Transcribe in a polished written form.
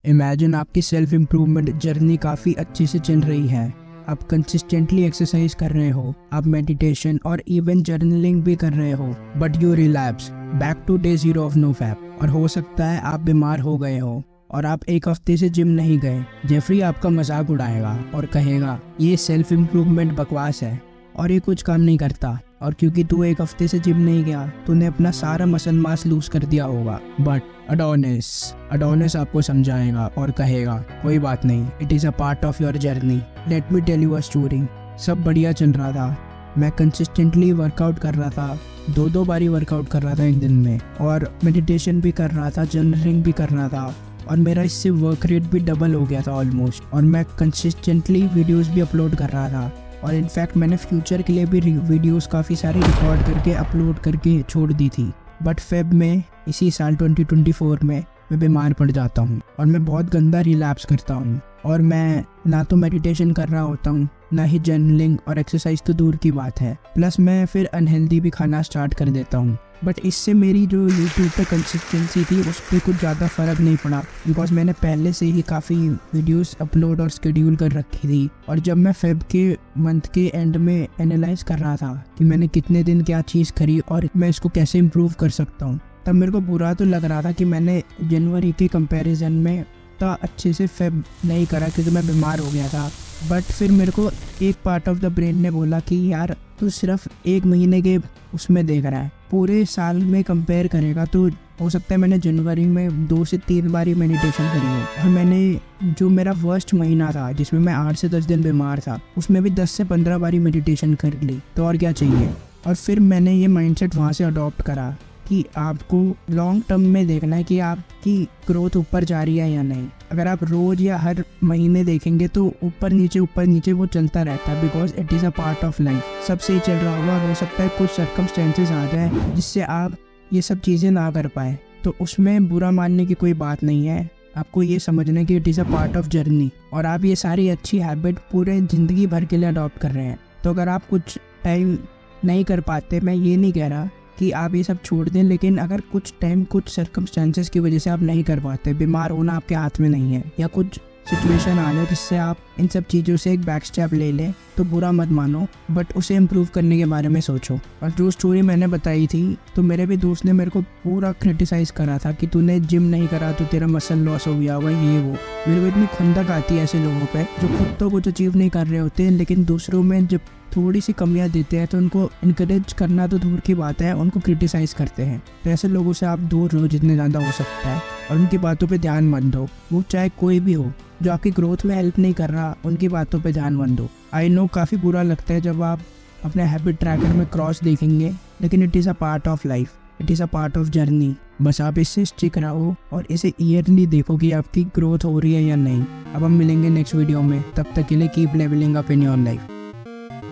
Imagine आपकी self improvement journey काफ़ी अच्छे से चल रही है। आप कंसिस्टेंटली एक्सरसाइज कर रहे हो, आप मेडिटेशन और इवन जर्नलिंग भी कर रहे हो, but you relapse back to day 0 of no fap. और हो सकता है आप बीमार हो गए हो और आप एक हफ्ते से जिम नहीं गए। जेफरी आपका मजाक उड़ाएगा और कहेगा ये सेल्फ इम्प्रूवमेंट बकवास है और ये कुछ काम नहीं करता। और क्योंकि तू एक हफ्ते से जिम नहीं गया, तूने अपना सारा मसल मास लूज कर दिया होगा। बट अडोनिस आपको समझाएगा और कहेगा कोई बात नहीं, it is a part of your journey. Let me tell you a story. सब बढ़िया चल रहा था, मैं कंसिस्टेंटली वर्कआउट कर रहा था, 2 बारी वर्कआउट कर रहा था एक दिन में, और मेडिटेशन भी कर रहा था, जर्नलिंग भी कर रहा था, और मेरा इससे वर्क रेट भी डबल हो गया था ऑलमोस्ट। और मैं कंसिस्टेंटली वीडियोस भी अपलोड कर रहा था, और इनफैक्ट मैंने फ्यूचर के लिए भी वीडियोस काफ़ी सारी रिकॉर्ड करके अपलोड करके छोड़ दी थी। बट फेब में इसी साल 2024 में मैं बीमार पड़ जाता हूँ और मैं बहुत गंदा रिलैप्स करता हूँ। और मैं ना तो मेडिटेशन कर रहा होता हूँ, ना ही जर्नलिंग और एक्सरसाइज तो दूर की बात है, प्लस मैं फिर अनहेल्दी भी खाना स्टार्ट कर देता हूँ। बट इससे मेरी जो यूट्यूब पे कंसिस्टेंसी थी उस पर कुछ ज़्यादा फ़र्क नहीं पड़ा, बिकॉज मैंने पहले से ही काफ़ी वीडियोस अपलोड और शेड्यूल कर रखी थी। और जब मैं फेब के मंथ के एंड में एनालाइज कर रहा था कि मैंने कितने दिन क्या चीज़ करी और मैं इसको कैसे इम्प्रूव कर सकता हूँ, तब मेरे को बुरा तो लग रहा था कि मैंने जनवरी के कंपैरिजन में इतना अच्छे से फेब नहीं करा क्योंकि मैं बीमार हो गया था। बट फिर मेरे को एक पार्ट ऑफ द ब्रेन ने बोला कि यार तू सिर्फ 1 महीने के उसमें देख रहा है, पूरे साल में कंपेयर करेगा तो हो सकता है मैंने जनवरी में 2 से 3 बार मेडिटेशन करी हो। और मैंने जो मेरा वर्स्ट महीना था जिसमें मैं 8 से 10 दिन बीमार था, उसमें भी 10 से 15 बार मेडिटेशन कर ली, तो और क्या चाहिए। और फिर मैंने ये माइंडसेट वहाँ से अडॉप्ट करा कि आपको लॉन्ग टर्म में देखना है कि आपकी ग्रोथ ऊपर जा रही है या नहीं। अगर आप रोज या हर महीने देखेंगे तो ऊपर नीचे वो चलता रहता है, because it is a part of life. सब सही चल रहा होगा और हो सकता है कुछ सर्कमस्टेंसेस आ जाए जिससे आप ये सब चीज़ें ना कर पाए, तो उसमें बुरा मानने की कोई बात नहीं है। आपको ये समझना कि it is a part of journey, और आप ये सारी अच्छी हैबिट पूरे ज़िंदगी भर के लिए अडॉप्ट कर रहे हैं। तो अगर आप कुछ टाइम नहीं कर पाते, मैं ये नहीं कह रहा कि आप ये सब छोड़ दें, लेकिन अगर कुछ टाइम कुछ सर्कमस्टेंसेस की वजह से आप नहीं कर पाते, बीमार होना आपके हाथ में नहीं है, या कुछ सिचुएशन आ जाए जिससे आप इन सब चीज़ों से एक बैक स्टेप ले लें, तो बुरा मत मानो, बट उसे इम्प्रूव करने के बारे में सोचो। और जो स्टोरी मैंने बताई थी, तो मेरे भी दोस्त ने मेरे को पूरा क्रिटिसाइज़ करा था कि तूने जिम नहीं करा तो तेरा मसल लॉस हो गया होगा, ये वो। मेरे को इतनी खुंदक आती है ऐसे लोगों पे जो खुद तो कुछ अचीव नहीं कर रहे होते, लेकिन दूसरों में जब थोड़ी सी कमियां देते हैं तो उनको इनकरेज करना तो दूर की बात है, उनको क्रिटिसाइज़ करते हैं। तो ऐसे लोगों से आप दूर रहो जितने ज़्यादा हो सकता है, और उनकी बातों पे ध्यान मत दो, वो चाहे कोई भी हो। जो आपकी ग्रोथ में हेल्प नहीं कर रहा, उनकी बातों पे ध्यान मत दो। आई नो काफ़ी बुरा लगता है जब आप अपने हैबिट ट्रैकर में क्रॉस देखेंगे, लेकिन it is a part of life, it is a part of journey. बस आप इससे स्टिक रहो और इसे ईयरली देखो कि आपकी ग्रोथ हो रही है या नहीं। अब हम मिलेंगे नेक्स्ट वीडियो में, तब तक के लिए keep levelling up in your life.